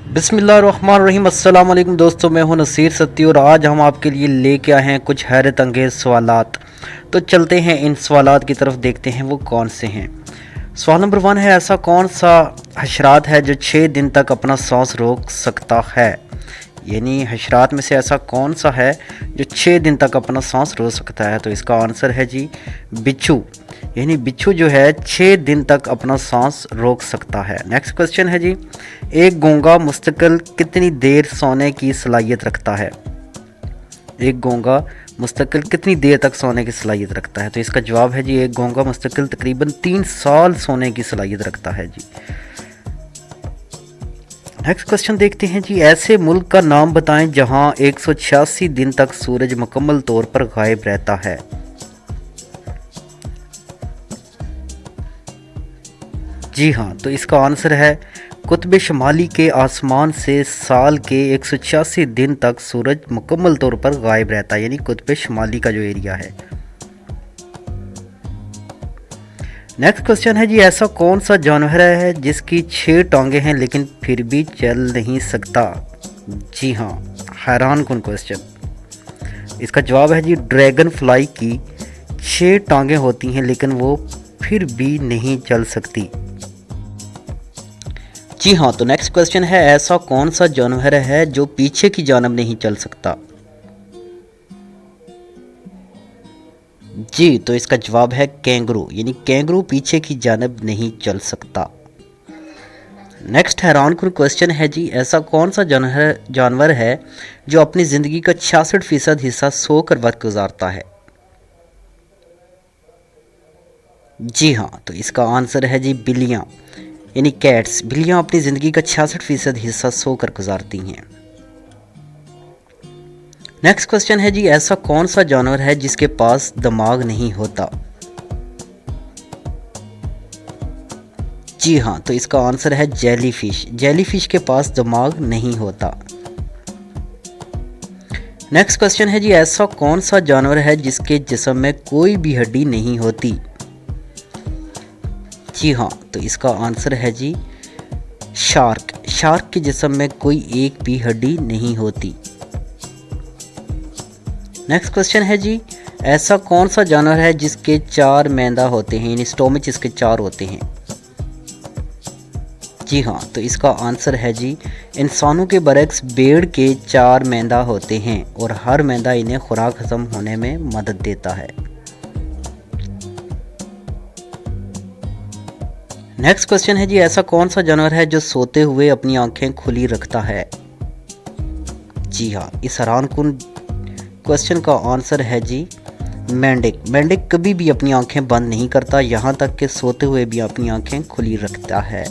बिस्मिल्लाहिर्रहमानिर्रहीम। अस्सलाम वालेकुम दोस्तों, मैं हूं नसीर सत्ती और आज हम आपके लिए लेके आए हैं कुछ हैरत अंगेज़ सवालात। तो चलते हैं इन सवालात की तरफ, देखते हैं वो कौन से हैं। सवाल नंबर 1 है, ऐसा कौन सा हशरात है जो 6 दिन तक अपना सांस रोक सकता है। यानी हशरात में से ऐसा कौन सा है जो 6 दिन तक अपना सांस रोक सकता है। तो इसका आंसर है जी बिच्छू। यानी बिच्छू जो है 6 दिन तक अपना सांस रोक सकता है। नेक्स्ट क्वेश्चन है जी, एक गूंगा मुस्तकिल कितनी देर सोने की सलाहियत रखता है। एक गूंगा मुस्तकिल कितनी देर तक सोने की सलाहियत रखता है। तो इसका जवाब है जी, एक गूंगा मुस्तकिल तकरीबन 3 साल सोने की सलाहियत रखता है जी। नेक्स्ट क्वेश्चन देखते हैं जी, ऐसे मुल्क का नाम बताएं जहां 186 दिन तक सूरज मुकम्मल तौर पर गायब रहता है। जी हाँ, तो इसका आंसर है कुतुब शुमाली के आसमान से साल के 186 दिन तक सूरज मुकम्मल तौर पर गायब रहता है, यानी कुतुब शुमाली का जो एरिया है। नेक्स्ट क्वेश्चन है जी, ऐसा कौन सा जानवर है जिसकी 6 टांगें हैं लेकिन फिर भी चल नहीं सकता। जी हाँ, हैरान कुन क्वेश्चन। इसका जवाब है जी, ड्रैगन फ्लाई की 6 टांगें होती हैं लेकिन वो फिर भी नहीं चल सकती। जी हाँ, तो नेक्स्ट क्वेश्चन है, ऐसा कौन सा जानवर है जो पीछे की जानब नहीं चल सकता। जी, तो इसका जवाब है कैंगरू। यानी कैंगरू पीछे की जानब नहीं चल सकता। नेक्स्ट हैरान कुन क्वेश्चन है जी, ऐसा कौन सा जानवर है जो अपनी ज़िंदगी का 66% हिस्सा सोकर वक्त गुजारता है। जी हाँ, तो इसका आंसर है जी बिल्लियाँ, यानी कैट्स। बिल्लियाँ अपनी ज़िंदगी का 66% हिस्सा सोकर गुजारती हैं। नेक्स्ट क्वेश्चन है जी, ऐसा कौन सा जानवर है जिसके पास दिमाग नहीं होता। जी हाँ, तो इसका आंसर है जेलीफिश। जेलीफिश के पास दिमाग नहीं होता। नेक्स्ट क्वेश्चन है जी, ऐसा कौन सा जानवर है जिसके जिस्म में कोई भी हड्डी नहीं होती। जी हाँ, तो इसका आंसर है जी शार्क। शार्क के जिस्म में कोई एक भी हड्डी नहीं होती। नेक्स्ट क्वेश्चन है जी, ऐसा कौन सा जानवर है जिसके 4 मैदा होते हैं, यानी स्टोमच इसके 4 होते हैं। जी हाँ, तो इसका आंसर है जी इंसानों के बरक्स भेड़ के 4 मैदा होते हैं और हर मैदा इन्हें खुराक हजम होने में मदद देता है। नेक्स्ट क्वेश्चन है जी, ऐसा कौन सा जानवर है जो सोते हुए अपनी आंखें खुली रखता है। जी हाँ, इस हैरान कुन क्वेश्चन का आंसर है जी मेंढक। मेंढक कभी भी अपनी आंखें बंद नहीं करता, यहाँ तक कि सोते हुए भी अपनी आंखें खुली रखता है।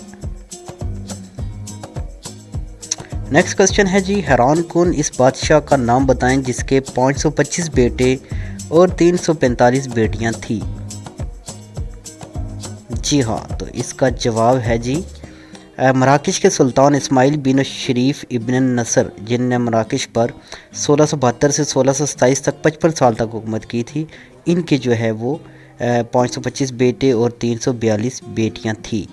नेक्स्ट क्वेश्चन है जी, हैरान कुन इस बादशाह का नाम बताएं जिसके 525 बेटे और 345 बेटियां थी। जी हाँ, तो इसका जवाब है जी मराकश के सुल्तान इस्माइल बिन शरीफ इब्न नसर, जिनने मराकश पर 1672 से 1627 तक 55 साल तक हुकूमत की थी। इनके जो है वो 525 बेटे और 342 बेटियां थी।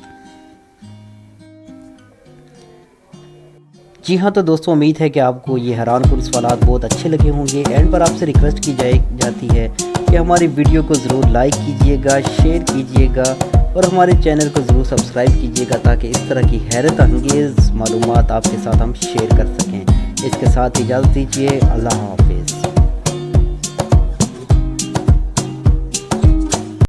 जी हाँ, तो दोस्तों उम्मीद है कि आपको ये हैरान कुन सवालात बहुत अच्छे लगे होंगे। एंड पर आपसे रिक्वेस्ट की जाती है कि हमारी वीडियो को ज़रूर लाइक कीजिएगा, शेयर कीजिएगा और हमारे चैनल को ज़रूर सब्सक्राइब कीजिएगा ताकि इस तरह की हैरत अंगेज़ मालूमात आपके साथ हम शेयर कर सकें। इसके साथ इजाज़त दीजिए। अल्लाह हाफिज़।